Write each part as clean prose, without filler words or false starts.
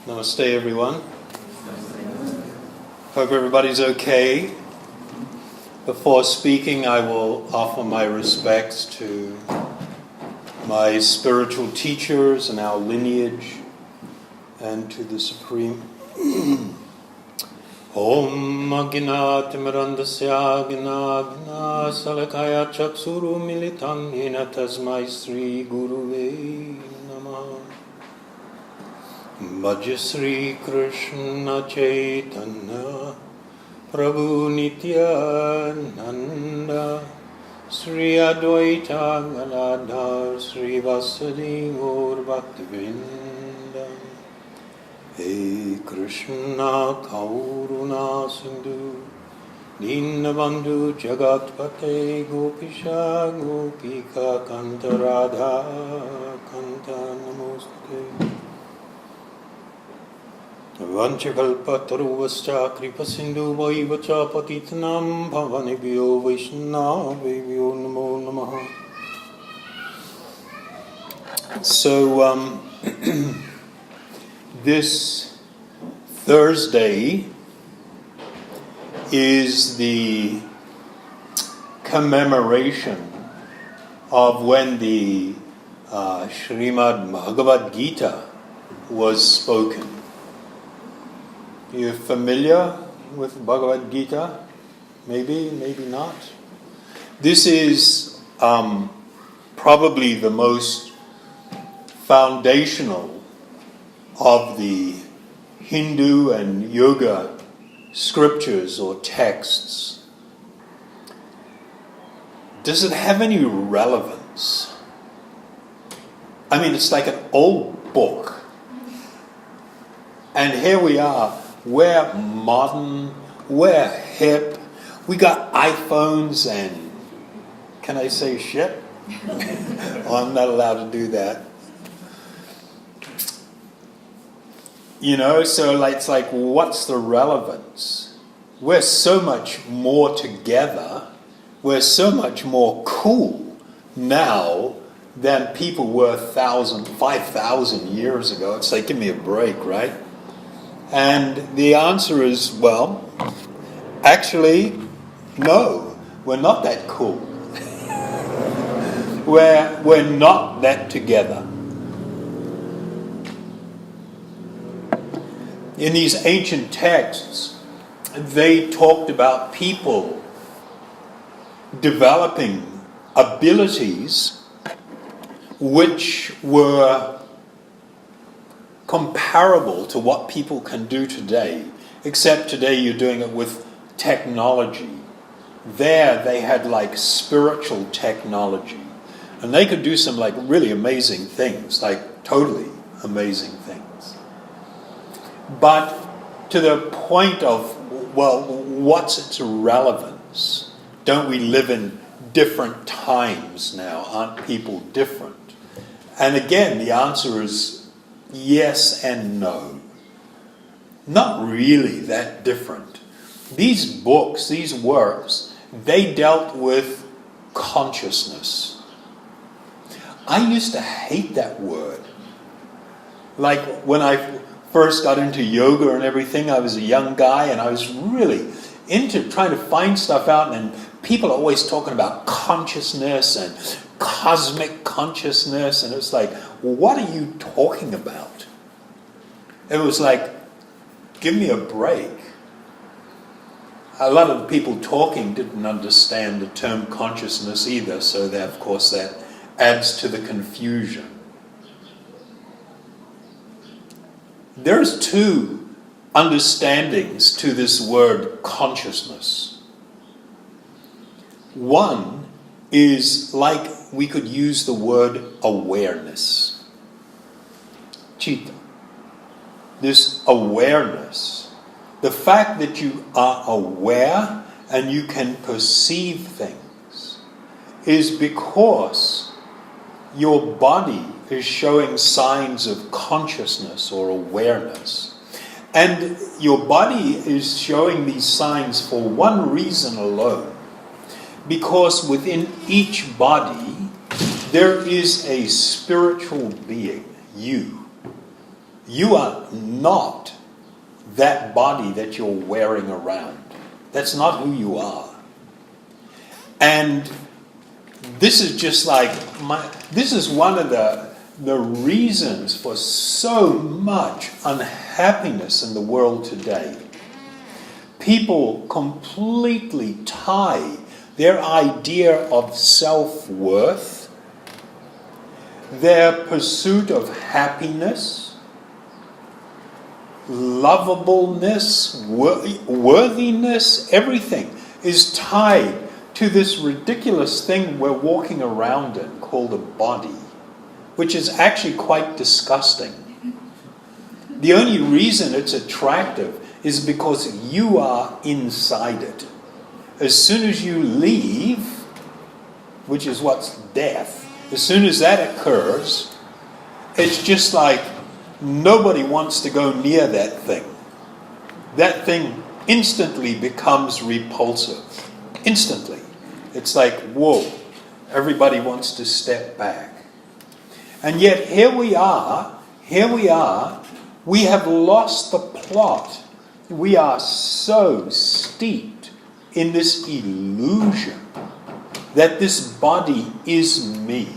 Namaste, everyone. Hope everybody's okay. Before speaking, I will offer my respects to my spiritual teachers and our lineage, and to the Supreme. Om Aginaatimirandasya Ginagna Salakaya Chaksuru Militam Hina Tasmai Sri Guruve Namah. Bhaja Sri Krishna Chaitanya Prabhu Nityananda Sri Advaita Galadhar Sri Vasadi Gaur Bhaktivinda. Hey Krishna Kauruna Sindhu Dinabandhu Jagatpate Gopisha Gopika Kanta Radha Kanta Namoste Vanchakalpataruvascha Kripasindhu Vaivacha Patitanam Bhavanibhyo Vaishnavibhyo Namo Namaha. So, this Thursday is the commemoration of when the Srimad Bhagavad-gita was spoken. You're familiar with Bhagavad-gita? Maybe, maybe not. This is probably the most foundational of the Hindu and yoga scriptures or texts. Does it have any relevance? I mean, it's like an old book. And here we are. We're modern, we're hip, we got iPhones and, can I say shit? Oh, I'm not allowed to do that. You know, so it's like, what's the relevance? We're so much more together, we're so much more cool now than people were 5,000 years ago. It's like, give me a break, right? And the answer is, well, actually, no, we're not that cool. we're not that together. In these ancient texts, they talked about people developing abilities which were comparable to what people can do today, except today you're doing it with technology. There they had like spiritual technology, and they could do some like really amazing things, like totally amazing things. But to the point of, well, what's its relevance? Don't we live in different times now? Aren't people different? And again, the answer is yes and no. Not really that different. These books, these works, they dealt with consciousness. I used to hate that word. Like when I first got into yoga and everything, I was a young guy and I was really into trying to find stuff out, and people are always talking about consciousness and cosmic consciousness, and it's like, what are you talking about? It was like, give me a break. A lot of the people talking didn't understand the term consciousness either, so that, of course, that adds to the confusion. There's two understandings to this word consciousness. One is like we could use the word awareness. Chitta. This awareness. The fact that you are aware and you can perceive things is because your body is showing signs of consciousness or awareness. And your body is showing these signs for one reason alone. Because within each body, there is a spiritual being, you. You are not that body that you're wearing around. That's not who you are. And this is just like, this is one of the reasons for so much unhappiness in the world today. People completely tie their idea of self-worth, their pursuit of happiness, lovableness, worthiness, everything is tied to this ridiculous thing we're walking around in called a body, which is actually quite disgusting. The only reason it's attractive is because you are inside it. As soon as you leave, which is what's death, as soon as that occurs, it's just like nobody wants to go near that thing. That thing instantly becomes repulsive. Instantly. It's like, whoa, everybody wants to step back. And yet here we are, we have lost the plot. We are so steeped in this illusion that this body is me.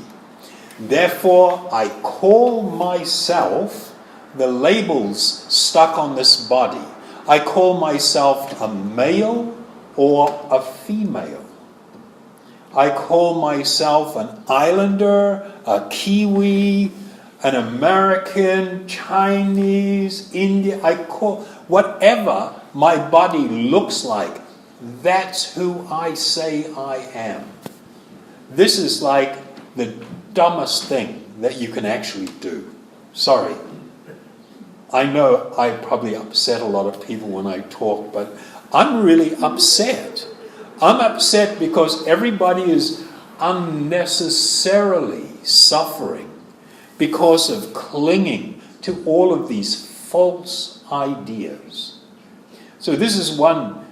Therefore, I call myself, the labels stuck on this body, I call myself a male or a female. I call myself an islander, a Kiwi, an American, Chinese, Indian. I call whatever my body looks like. That's who I say I am. This is like the dumbest thing that you can actually do. Sorry. I know I probably upset a lot of people when I talk, but I'm really upset. I'm upset because everybody is unnecessarily suffering because of clinging to all of these false ideas. So this is one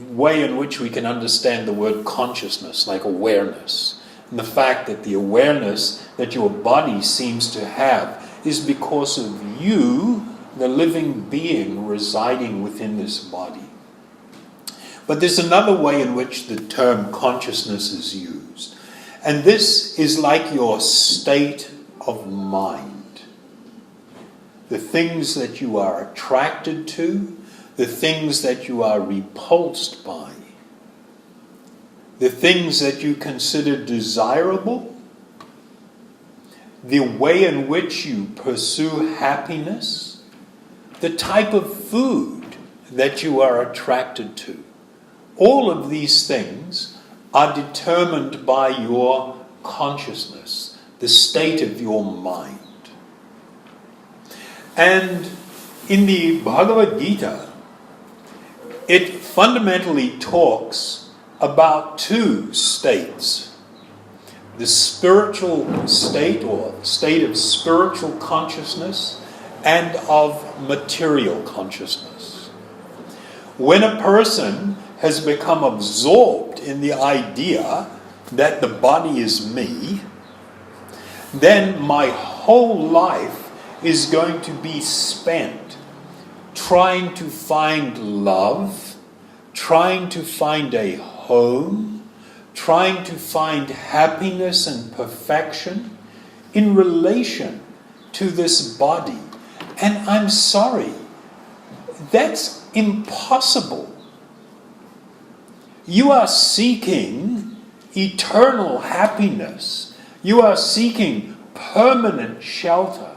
way in which we can understand the word consciousness, like awareness. And the fact that the awareness that your body seems to have is because of you, the living being residing within this body. But there's another way in which the term consciousness is used. And this is like your state of mind. The things that you are attracted to, the things that you are repulsed by, the things that you consider desirable, the way in which you pursue happiness, the type of food that you are attracted to. All of these things are determined by your consciousness, the state of your mind. And in the Bhagavad-gita, it fundamentally talks about two states. The spiritual state, or state of spiritual consciousness, and of material consciousness. When a person has become absorbed in the idea that the body is me, then my whole life is going to be spent trying to find love, trying to find a home, trying to find happiness and perfection in relation to this body. And I'm sorry, that's impossible. You are seeking eternal happiness. You are seeking permanent shelter.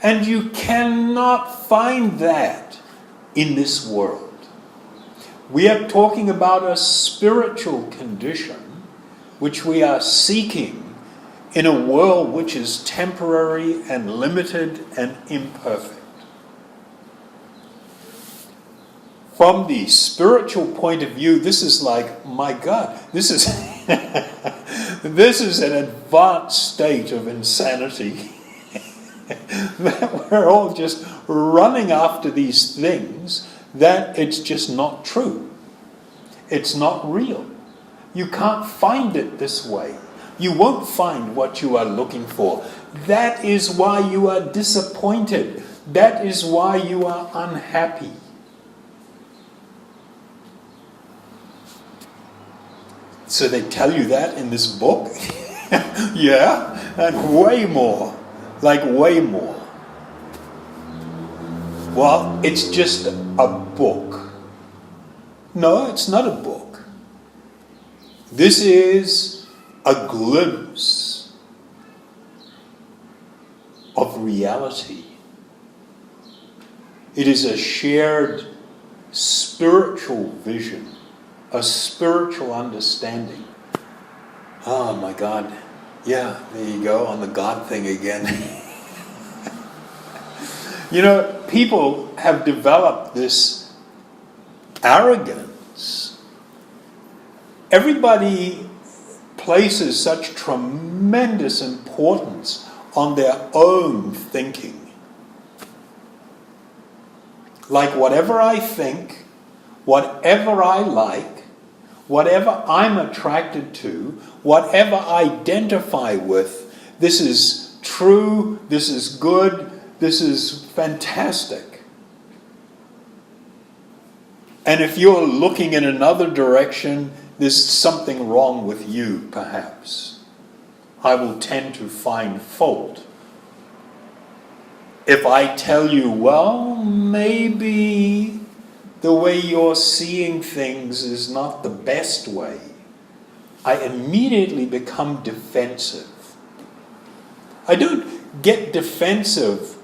And you cannot find that in this world. We are talking about a spiritual condition which we are seeking in a world which is temporary and limited and imperfect. From the spiritual point of view, this is like, my God, this is this is an advanced state of insanity. That we're all just running after these things that it's just not true. It's not real. You can't find it this way. You won't find what you are looking for. That is why you are disappointed. That is why you are unhappy. So they tell you that in this book? Yeah, and way more. Like way more. Well, it's just a book. No, it's not a book. This is a glimpse of reality. It is a shared spiritual vision, a spiritual understanding. Oh my God. Yeah, there you go, on the God thing again. You know, people have developed this arrogance. Everybody places such tremendous importance on their own thinking. Like whatever I think, whatever I like, whatever I'm attracted to, whatever I identify with, this is true, this is good, this is fantastic. And if you're looking in another direction, there's something wrong with you, perhaps. I will tend to find fault. If I tell you, well, maybe the way you're seeing things is not the best way, I immediately become defensive. I don't get defensive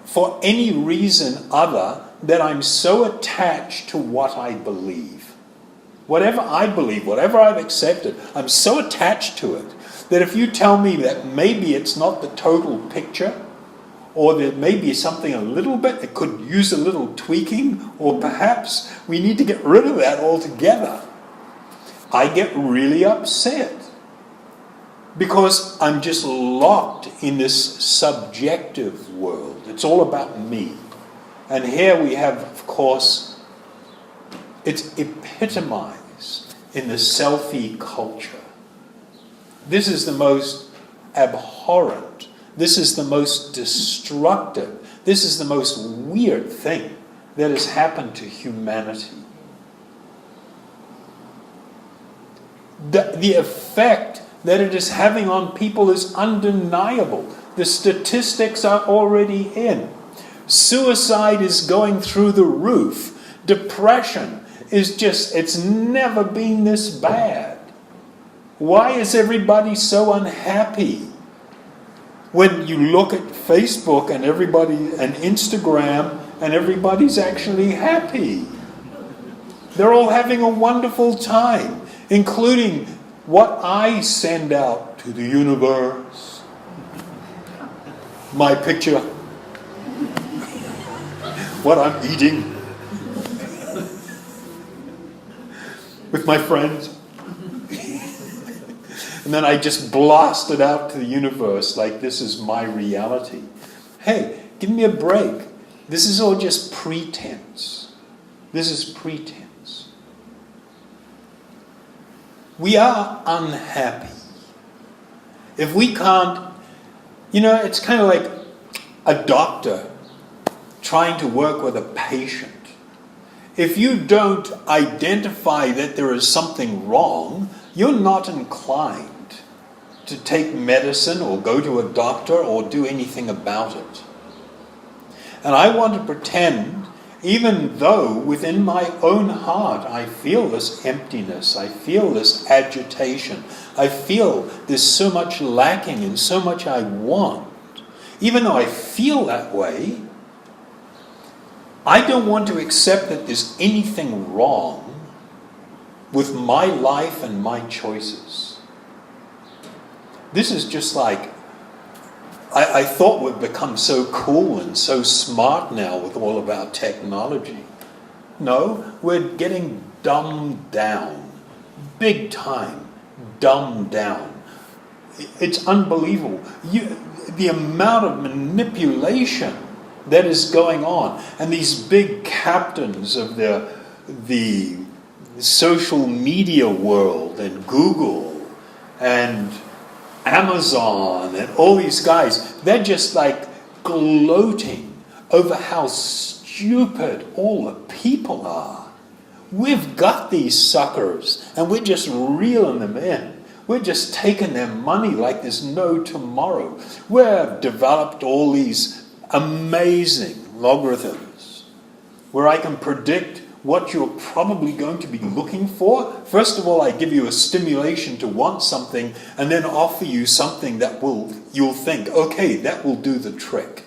for any reason other than I'm so attached to what I believe. Whatever I believe, whatever I've accepted, I'm so attached to it that if you tell me that maybe it's not the total picture, or there may be something a little bit that could use a little tweaking, or perhaps we need to get rid of that altogether, I get really upset. Because I'm just locked in this subjective world. It's all about me. And here we have, of course, it's epitomized in the selfie culture. This is the most abhorrent. This is the most destructive. This is the most weird thing that has happened to humanity. The effect that it is having on people is undeniable. The statistics are already in. Suicide is going through the roof. Depression is just, it's never been this bad. Why is everybody so unhappy? When you look at Facebook and Instagram, and everybody's actually happy. They're all having a wonderful time, including what I send out to the universe. My picture. What I'm eating. With my friends. And then I just blast it out to the universe like this is my reality. Hey, give me a break. This is all just pretense. This is pretense. We are unhappy. If we can't, it's kind of like a doctor trying to work with a patient. If you don't identify that there is something wrong, you're not inclined to take medicine or go to a doctor or do anything about it. And I want to pretend, even though within my own heart I feel this emptiness, I feel this agitation, I feel there's so much lacking and so much I want, even though I feel that way, I don't want to accept that there's anything wrong with my life and my choices. This is just like, I thought we'd become so cool and so smart now with all of our technology. No, we're getting dumbed down. Big time. Dumbed down. It's unbelievable. The amount of manipulation that is going on. And these big captains of the social media world and Google and Amazon and all these guys, they're just like gloating over how stupid all the people are. We've got these suckers and we're just reeling them in. We're just taking their money like there's no tomorrow. We've developed all these amazing logarithms where I can predict what you're probably going to be looking for. First of all, I give you a stimulation to want something and then offer you something that you'll think, okay, that will do the trick.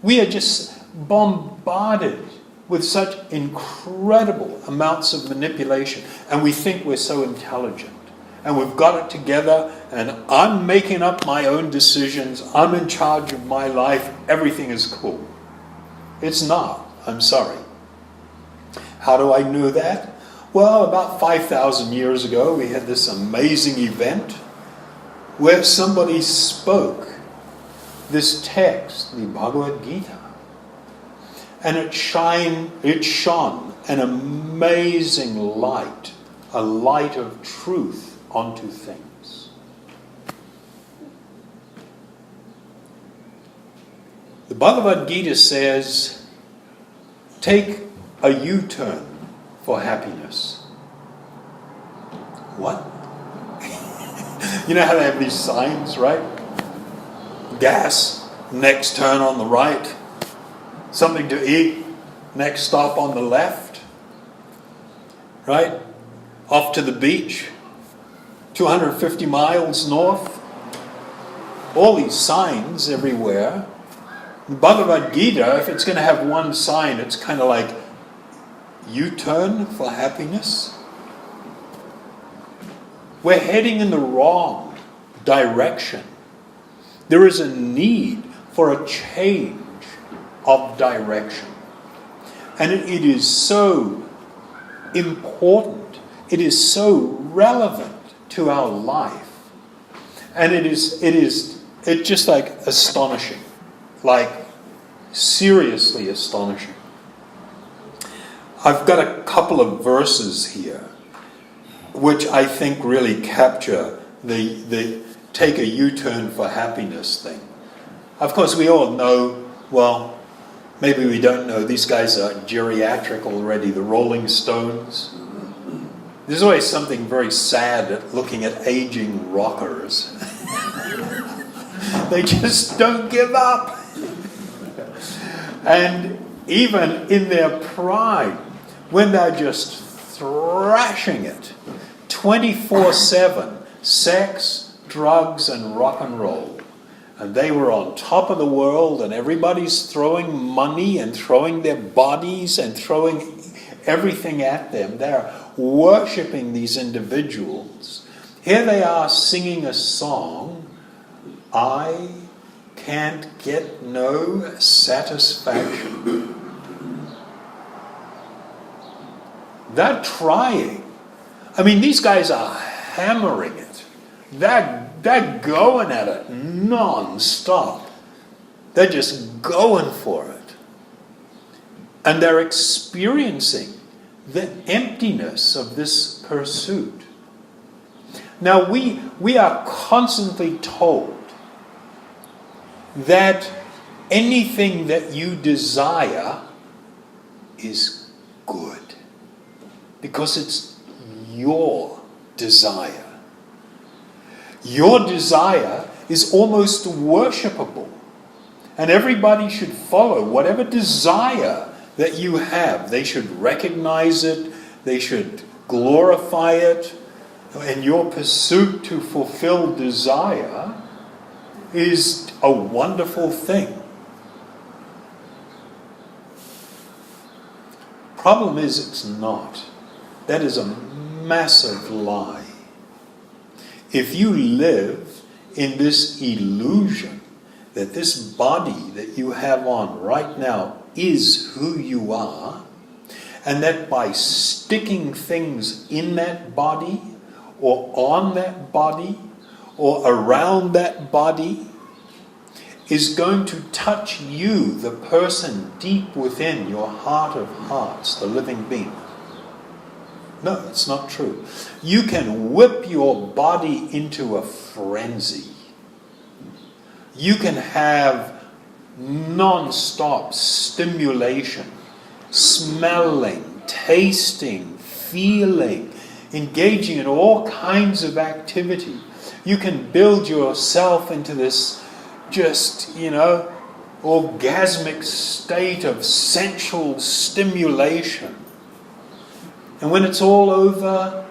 We are just bombarded with such incredible amounts of manipulation, and we think we're so intelligent, and we've got it together, and I'm making up my own decisions, I'm in charge of my life, everything is cool. It's not, I'm sorry. How do I know that? Well, about 5,000 years ago, we had this amazing event where somebody spoke this text, the Bhagavad-gita. And it shone an amazing light, a light of truth onto things. The Bhagavad-gita says, take a U-turn for happiness. What? You know how they have these signs, right? Gas, next turn on the right. Something to eat, next stop on the left. Right? Off to the beach. 250 miles north. All these signs everywhere. The Bhagavad-gita, if it's going to have one sign, it's kind of like U-turn for happiness. We're heading in the wrong direction. There is a need for a change of direction. And it is so important. It is so relevant to our life. And it's just like astonishing. Like seriously astonishing. I've got a couple of verses here which I think really capture the take a U-turn for happiness thing. Of course, we all know, well, maybe we don't know, these guys are geriatric already, the Rolling Stones. There's always something very sad at looking at aging rockers. They just don't give up. And even in their prime, when they're just thrashing it, 24/7, sex, drugs, and rock and roll. And they were on top of the world, and everybody's throwing money and throwing their bodies and throwing everything at them. They're worshipping these individuals. Here they are singing a song, I can't get no satisfaction. They're trying. I mean, these guys are hammering it. They're going at it non-stop. They're just going for it. And they're experiencing the emptiness of this pursuit. Now, we are constantly told that anything that you desire is good. Because it's your desire. Your desire is almost worshipable. And everybody should follow whatever desire that you have. They should recognize it. They should glorify it. And your pursuit to fulfill desire is a wonderful thing. Problem is, it's not. That is a massive lie. If you live in this illusion that this body that you have on right now is who you are, and that by sticking things in that body, or on that body, or around that body, is going to touch you, the person deep within your heart of hearts, the living being. No, it's not true. You can whip your body into a frenzy. You can have non-stop stimulation, smelling, tasting, feeling, engaging in all kinds of activity. You can build yourself into this just, orgasmic state of sensual stimulation. And when it's all over,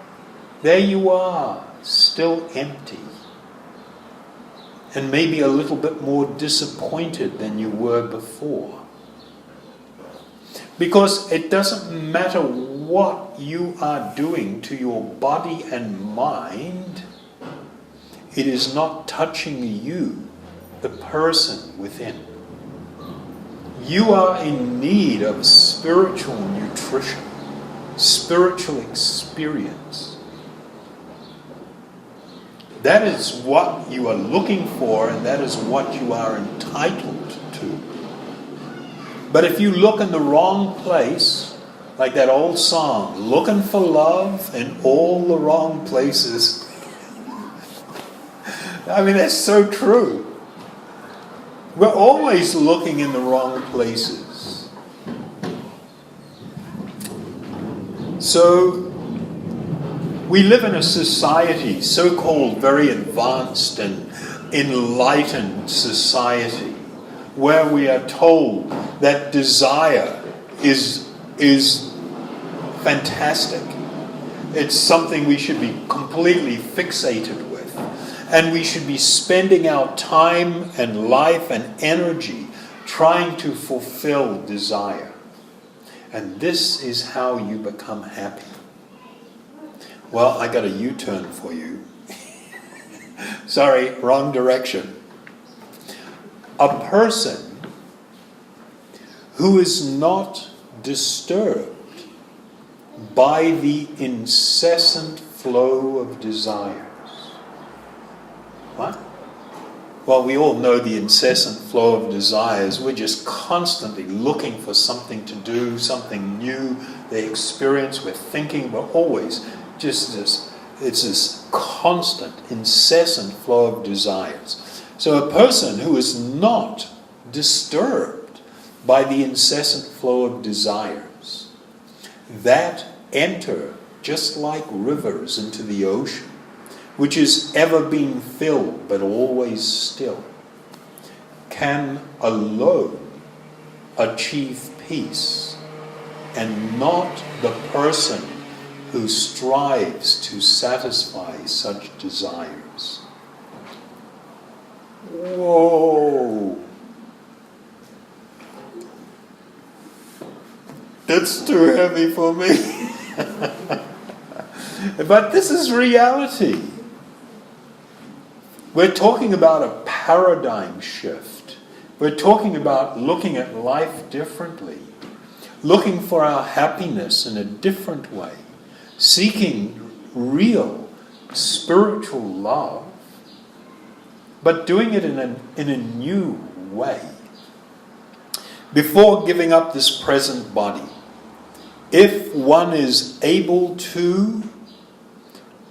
there you are, still empty. And maybe a little bit more disappointed than you were before. Because it doesn't matter what you are doing to your body and mind, it is not touching you, the person within. You are in need of spiritual nutrition, spiritual experience. That is what you are looking for, and that is what you are entitled to. But if you look in the wrong place, like that old song, looking for love in all the wrong places. I mean, that's so true. We're always looking in the wrong places. So, we live in a society, so-called very advanced and enlightened society, where we are told that desire is fantastic. It's something we should be completely fixated with. And we should be spending our time and life and energy trying to fulfill desire. And this is how you become happy. Well, I got a U-turn for you. Sorry, wrong direction. A person who is not disturbed by the incessant flow of desires. What? Well, we all know the incessant flow of desires. We're just constantly looking for something to do, something new, the experience, we're thinking, we're always just it's this constant, incessant flow of desires. So a person who is not disturbed by the incessant flow of desires, that enter just like rivers into the ocean, which is ever being filled but always still, can alone achieve peace, and not the person who strives to satisfy such desires. Whoa! That's too heavy for me. But this is reality. We're talking about a paradigm shift. We're talking about looking at life differently, looking for our happiness in a different way, seeking real spiritual love, but doing it in a new way. Before giving up this present body, if one is able to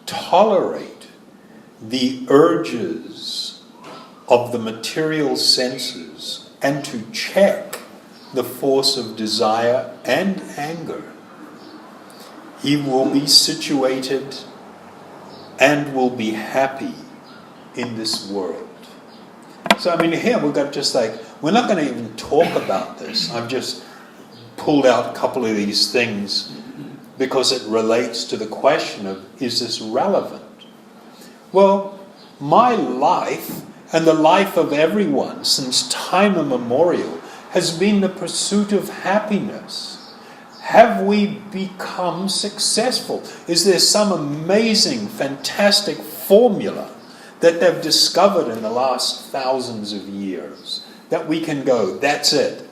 tolerate the urges of the material senses and to check the force of desire and anger, he will be situated and will be happy in this world. So, I mean, here we've got just like, we're not going to even talk about this. I've just pulled out a couple of these things because it relates to the question of, is this relevant? Well, my life and the life of everyone since time immemorial has been the pursuit of happiness. Have we become successful? Is there some amazing, fantastic formula that they've discovered in the last thousands of years that we can go, that's it,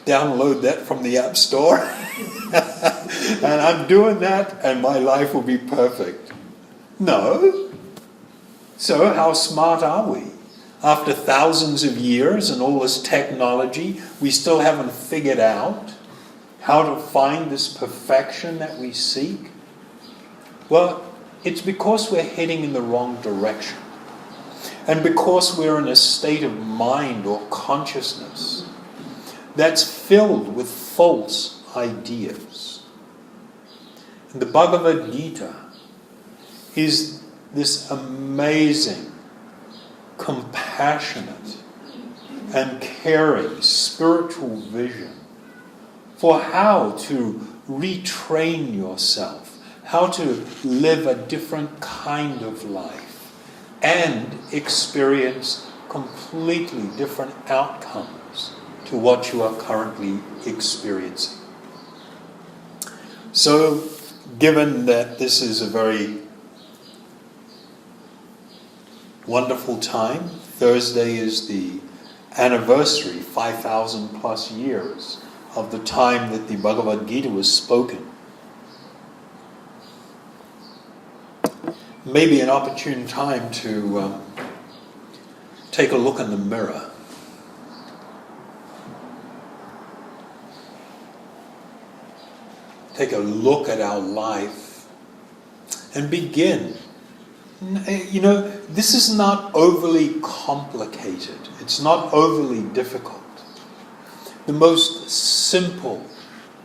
download that from the App Store and I'm doing that and my life will be perfect? No. So how smart are we? After thousands of years and all this technology, we still haven't figured out how to find this perfection that we seek? Well, it's because we're heading in the wrong direction. And because we're in a state of mind or consciousness that's filled with false ideas. And the Bhagavad-gita is this amazing, compassionate, and caring spiritual vision for how to retrain yourself, how to live a different kind of life, and experience completely different outcomes to what you are currently experiencing. So, given that this is a very wonderful time, Thursday is the anniversary, 5,000 plus years, of the time that the Bhagavad-gita was spoken. Maybe an opportune time to take a look in the mirror. Take a look at our life and begin. This is not overly complicated. It's not overly difficult. The most simple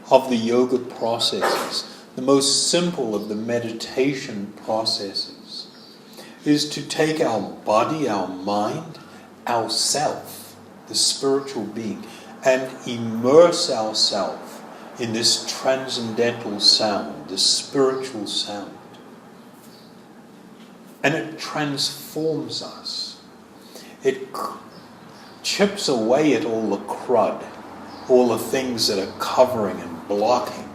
of the yoga processes, the most simple of the meditation processes, is to take our body, our mind, our self, the spiritual being, and immerse ourselves in this transcendental sound, this spiritual sound. And it transforms us. It chips away at all the crud, all the things that are covering and blocking.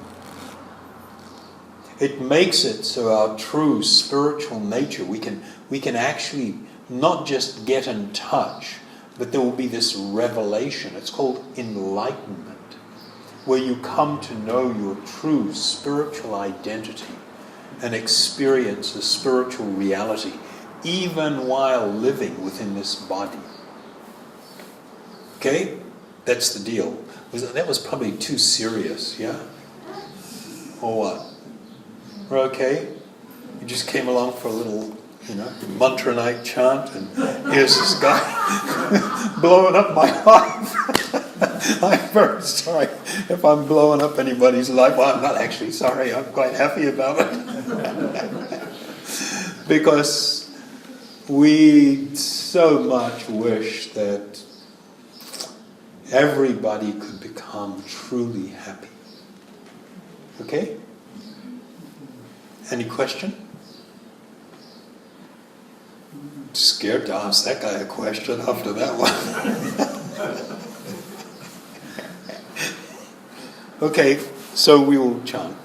It makes it so our true spiritual nature, we can actually not just get in touch, but there will be this revelation. It's called enlightenment, where you come to know your true spiritual identity and experience a spiritual reality, even while living within this body. Okay? That's the deal. That was probably too serious, yeah? Or what? We're okay? You just came along for a little, mantra night chant, and here's this guy blowing up my life. I'm very sorry if I'm blowing up anybody's life. Well, I'm not actually sorry. I'm quite happy about it. Because we so much wish that everybody could become truly happy. Okay? Any question? Scared to ask that guy a question after that one. Okay, so we will chant.